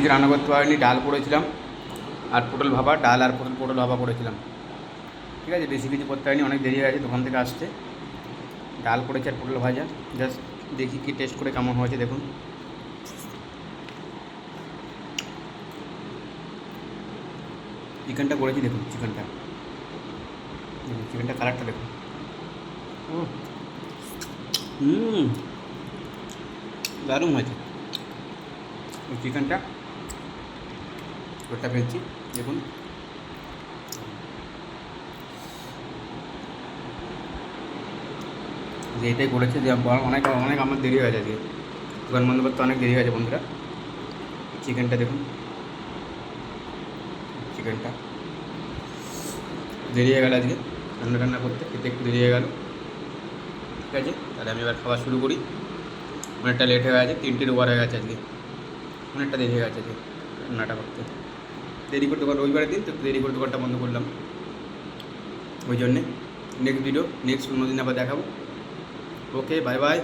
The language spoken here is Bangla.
কিছু রান্না করতে পারিনি, ডাল করেছিলাম আর পটল ভাপা, ডাল আর পটল ভাপা করেছিলাম। ঠিক আছে, বেশি কিছু করতে পারিনি, অনেক দেরি হয়ে গেছে দোকান থেকে আসতে। ডাল করেছি আর পটল ভাজা, জাস্ট দেখি কি টেস্ট করে কেমন হয়েছে দেখুন। চিকেনটা করেছি দেখুন, চিকেনটা কালারটা দেখুন। দারুণ হয়েছে ওই চিকেনটা। ওটা ফেলছি দেখুন। যে এটাই করেছে যে অনেক অনেক আমার দেরি হয়ে গেছে, দোকান বন্ধ করতে অনেক দেরি হয়েছে বন্ধুরা। চিকেনটা দেখুন, চিকেনটা দেরি হয়ে গেল আজকে রান্না করতে, খেতে একটু দেরি হয়ে গেল। ঠিক আছে, তাহলে আমি এবার খাওয়া শুরু করি। অনেকটা লেট হয়ে গেছে, 3টের ওভার হয়ে গেছে আজকে, অনেকটা দেরি হয়ে গেছে আজকে রান্নাটা করতে। দেরি করে দোকান, রবিবারের দিন তো একটু দেরি করে দোকানটা বন্ধ করলাম, ওই জন্যে। নেক্সট ভিডিও নেক্সট অন্য দিন আবার দেখাবো। ওকে, বাই বাই।